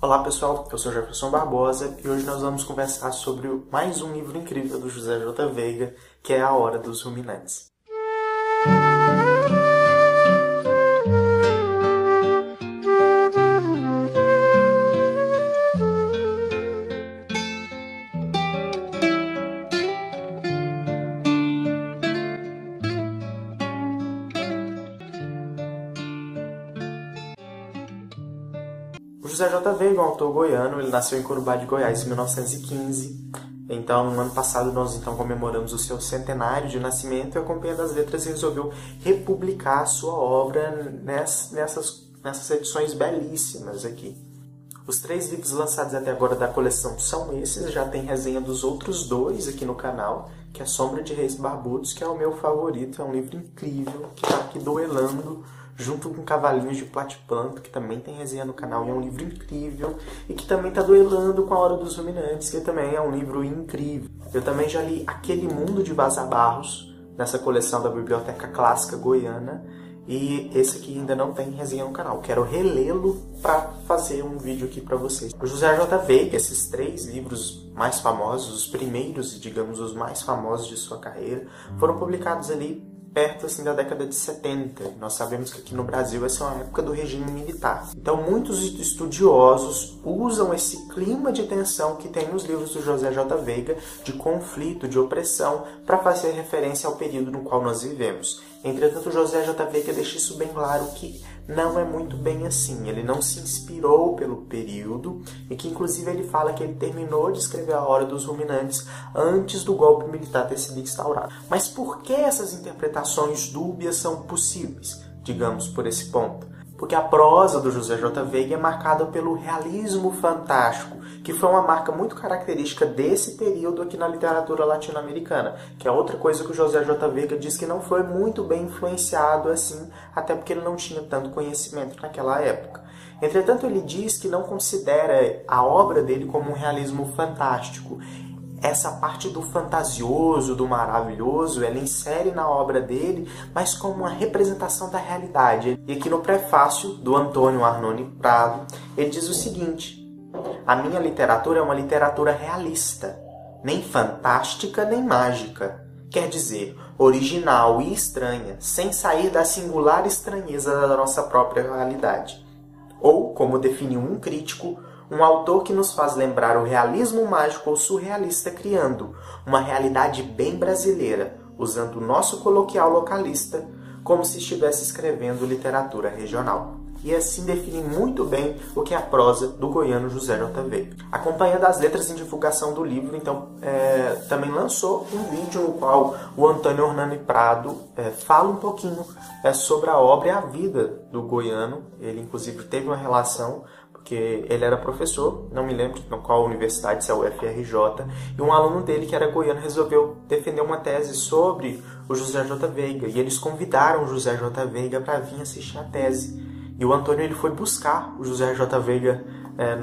Olá pessoal, eu sou Jefferson Barbosa e hoje nós vamos conversar sobre mais um livro incrível do José J. Veiga, que é A Hora dos Ruminantes. O José J. Veiga é um autor goiano, ele nasceu em Corumbá de Goiás em 1915. Então, no ano passado, nós comemoramos o seu centenário de nascimento e a Companhia das Letras resolveu republicar a sua obra nessas edições belíssimas aqui. Os 3 livros lançados até agora da coleção são esses, já tem resenha dos outros 2 aqui no canal, que é Sombra de Reis Barbudos, que é o meu favorito, é um livro incrível, que está aqui duelando junto com Cavalinhos de Platiplanto, que também tem resenha no canal e é um livro incrível, e que também está duelando com A Hora dos Ruminantes, que também é um livro incrível. Eu também já li Aquele Mundo de Vaza Barros, nessa coleção da Biblioteca Clássica Goiana, e esse aqui ainda não tem resenha no canal. Quero relê-lo para fazer um vídeo aqui para vocês. O José J. Veiga, esses 3 livros mais famosos, os primeiros, digamos, os mais famosos de sua carreira, foram publicados ali perto assim, da década de 70. Nós sabemos que aqui no Brasil essa é uma época do regime militar. Então muitos estudiosos usam esse clima de tensão que tem nos livros do José J. Veiga, de conflito, de opressão, para fazer referência ao período no qual nós vivemos. Entretanto, o José J. Veiga deixa isso bem claro que não é muito bem assim. Ele não se inspirou pelo período e que, inclusive, ele fala que ele terminou de escrever A Hora dos Ruminantes antes do golpe militar ter sido instaurado. Mas por que essas interpretações dúbias são possíveis, digamos, por esse ponto? Porque a prosa do José J. Veiga é marcada pelo realismo fantástico, que foi uma marca muito característica desse período aqui na literatura latino-americana, que é outra coisa que o José J. Veiga diz que não foi muito bem influenciado assim, até porque ele não tinha tanto conhecimento naquela época. Entretanto, ele diz que não considera a obra dele como um realismo fantástico. Essa parte do fantasioso, do maravilhoso, ela insere na obra dele, mas como uma representação da realidade. E aqui no prefácio do Antônio Arnone Prado, ele diz o seguinte: a minha literatura é uma literatura realista, nem fantástica nem mágica. Quer dizer, original e estranha, sem sair da singular estranheza da nossa própria realidade. Ou, como definiu um crítico, um autor que nos faz lembrar o realismo mágico ou surrealista criando uma realidade bem brasileira, usando o nosso coloquial localista, como se estivesse escrevendo literatura regional. E assim define muito bem o que é a prosa do goiano José J. Veiga. A Companhia das Letras, em divulgação do livro, então, também lançou um vídeo no qual o Antônio Arnone Prado fala um pouquinho sobre a obra e a vida do goiano. Ele, inclusive, teve uma relação, porque ele era professor, não me lembro em qual universidade, se é o UFRJ, e um aluno dele, que era goiano, resolveu defender uma tese sobre o José J. Veiga, e eles convidaram o José J. Veiga para vir assistir a tese. E o Antônio ele foi buscar o José J. Veiga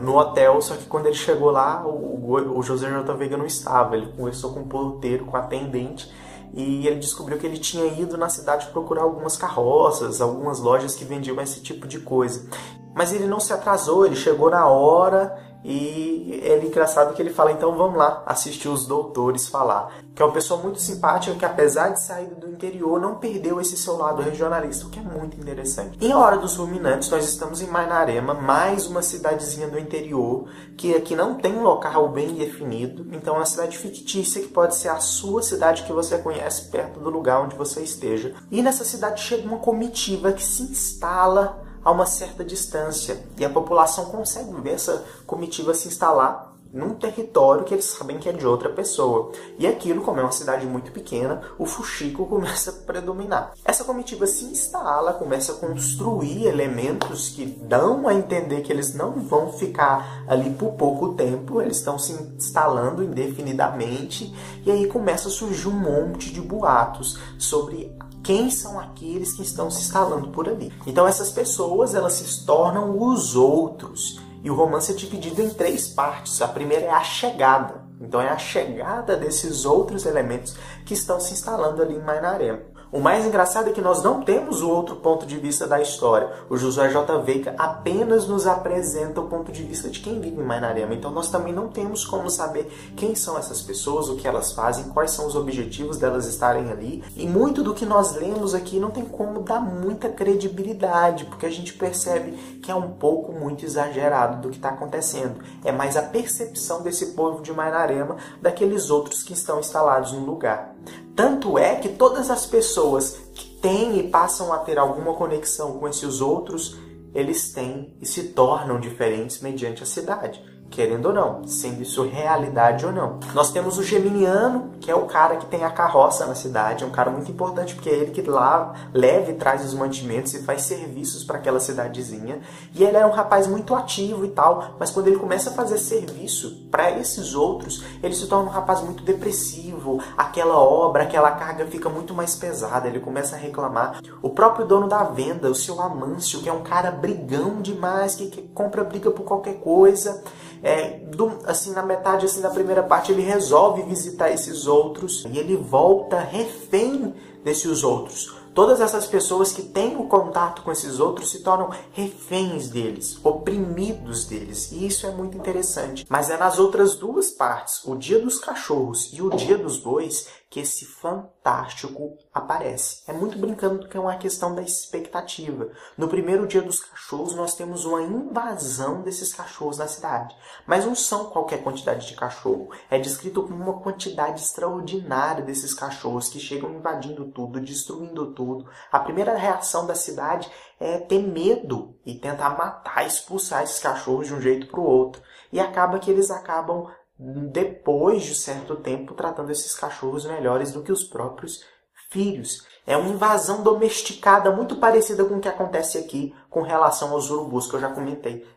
no hotel, só que quando ele chegou lá, o José J. Veiga não estava. Ele conversou com o porteiro, com o atendente, e ele descobriu que ele tinha ido na cidade procurar algumas carroças, algumas lojas que vendiam esse tipo de coisa. Mas ele não se atrasou, ele chegou na hora e é engraçado que ele fala, então vamos lá assistir os doutores falar. Que é uma pessoa muito simpática que, apesar de sair do interior, não perdeu esse seu lado regionalista, o que é muito interessante. Em A Hora dos Ruminantes, nós estamos em Mainarema, mais uma cidadezinha do interior, que aqui não tem um local bem definido, então é uma cidade fictícia que pode ser a sua cidade que você conhece perto do lugar onde você esteja. E nessa cidade chega uma comitiva que se instala a uma certa distância, e a população consegue ver essa comitiva se instalar num território que eles sabem que é de outra pessoa. E aquilo, como é uma cidade muito pequena, o fuxico começa a predominar. Essa comitiva se instala, começa a construir elementos que dão a entender que eles não vão ficar ali por pouco tempo, eles estão se instalando indefinidamente, e aí começa a surgir um monte de boatos sobre quem são aqueles que estão se instalando por ali. Então essas pessoas, elas se tornam os outros. E o romance é dividido em 3 partes. A primeira é a chegada. Então é a chegada desses outros elementos que estão se instalando ali em Mainarema. O mais engraçado é que nós não temos o outro ponto de vista da história. O Josué J. Veiga apenas nos apresenta o ponto de vista de quem vive em Mainarema. Então nós também não temos como saber quem são essas pessoas, o que elas fazem, quais são os objetivos delas estarem ali. E muito do que nós lemos aqui não tem como dar muita credibilidade, porque a gente percebe que é um pouco muito exagerado do que está acontecendo. É mais a percepção desse povo de Mainarema daqueles outros que estão instalados no lugar. Tanto é que todas as pessoas que têm e passam a ter alguma conexão com esses outros, eles têm e se tornam diferentes mediante a cidade, querendo ou não, sendo isso realidade ou não. Nós temos o Geminiano, que é o cara que tem a carroça na cidade, é um cara muito importante porque é ele que lá leva e traz os mantimentos e faz serviços para aquela cidadezinha. E ele é um rapaz muito ativo e tal, mas quando ele começa a fazer serviço para esses outros, ele se torna um rapaz muito depressivo, aquela obra, aquela carga fica muito mais pesada, ele começa a reclamar. O próprio dono da venda, o seu Amâncio, que é um cara brigão demais, que compra briga por qualquer coisa, assim, na metade assim, da primeira parte ele resolve visitar esses outros e ele volta refém desses outros. Todas essas pessoas que têm o contato com esses outros se tornam reféns deles, oprimidos deles. E isso é muito interessante. Mas é nas outras duas partes, o Dia dos Cachorros e o Dia dos Bois, que esse fantástico aparece. É muito brincando que é uma questão da expectativa. No primeiro Dia dos Cachorros, nós temos uma invasão desses cachorros na cidade. Mas não são qualquer quantidade de cachorro. É descrito como uma quantidade extraordinária desses cachorros que chegam invadindo tudo, destruindo tudo. A primeira reação da cidade é ter medo e tentar matar, expulsar esses cachorros de um jeito para o outro. E acaba que eles acabam, depois de certo tempo, tratando esses cachorros melhores do que os próprios filhos. É uma invasão domesticada muito parecida com o que acontece aqui com relação aos urubus, que eu já comentei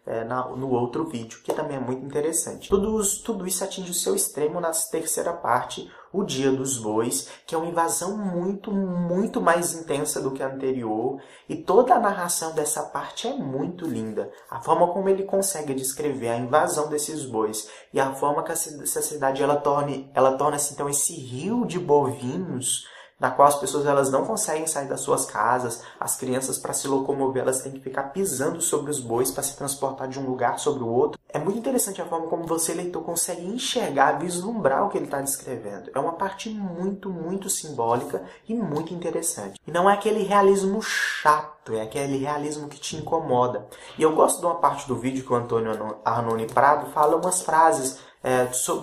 no outro vídeo, que também é muito interessante. Tudo isso atinge o seu extremo na terceira parte, o Dia dos Bois, que é uma invasão muito, muito mais intensa do que a anterior. E toda a narração dessa parte é muito linda. A forma como ele consegue descrever a invasão desses bois e a forma que essa cidade torna-se então esse rio de bovinos, na qual as pessoas elas não conseguem sair das suas casas, as crianças para se locomover elas têm que ficar pisando sobre os bois para se transportar de um lugar sobre o outro. É muito interessante a forma como você, leitor, consegue enxergar, vislumbrar o que ele está descrevendo. É uma parte muito, muito simbólica e muito interessante. E não é aquele realismo chato, é aquele realismo que te incomoda. E eu gosto de uma parte do vídeo que o Antônio Arnone Prado fala umas frases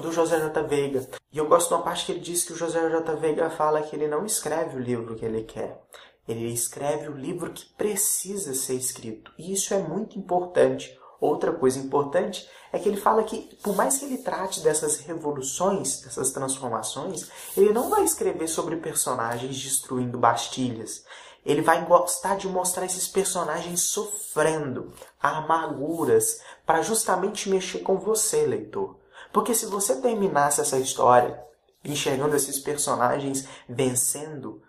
do José J. Veiga. E eu gosto de uma parte que ele diz que o José J. Veiga fala que ele não escreve o livro que ele quer. Ele escreve o livro que precisa ser escrito. E isso é muito importante. Outra coisa importante é que ele fala que, por mais que ele trate dessas revoluções, dessas transformações, ele não vai escrever sobre personagens destruindo Bastilhas. Ele vai gostar de mostrar esses personagens sofrendo amarguras para justamente mexer com você, leitor. Porque se você terminasse essa história enxergando esses personagens vencendo,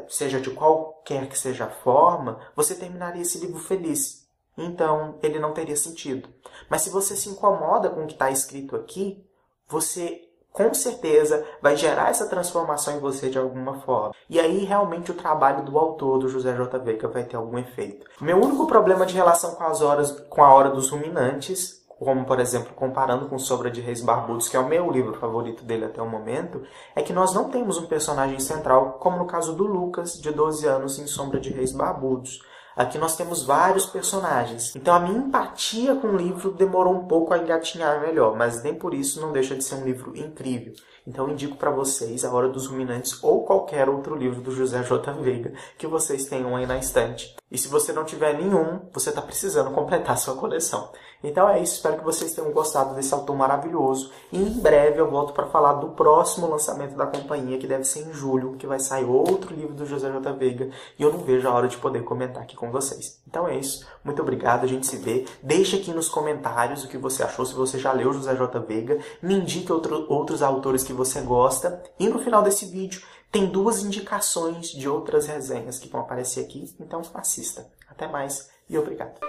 seja de qualquer que seja a forma, você terminaria esse livro feliz. Então, ele não teria sentido. Mas se você se incomoda com o que está escrito aqui, você com certeza vai gerar essa transformação em você de alguma forma. E aí, realmente, o trabalho do autor, do José J. Veiga, vai ter algum efeito. Meu único problema de relação com a Hora dos Ruminantes, como, por exemplo, comparando com Sombra de Reis Barbudos, que é o meu livro favorito dele até o momento, é que nós não temos um personagem central, como no caso do Lucas, de 12 anos, em Sombra de Reis Barbudos. Aqui nós temos vários personagens. Então a minha empatia com o livro demorou um pouco a engatinhar melhor, mas nem por isso não deixa de ser um livro incrível. Então eu indico para vocês A Hora dos Ruminantes ou qualquer outro livro do José J. Veiga que vocês tenham aí na estante. E se você não tiver nenhum, você está precisando completar sua coleção. Então é isso, espero que vocês tenham gostado desse autor maravilhoso. E em breve eu volto para falar do próximo lançamento da companhia, que deve ser em julho, que vai sair outro livro do José J. Veiga. E eu não vejo a hora de poder comentar aqui com vocês. Então é isso, muito obrigado, a gente se vê. Deixe aqui nos comentários o que você achou, se você já leu José J. Veiga. Me indique outros autores que você gosta. E no final desse vídeo tem 2 indicações de outras resenhas que vão aparecer aqui. Então assista. Até mais e obrigado.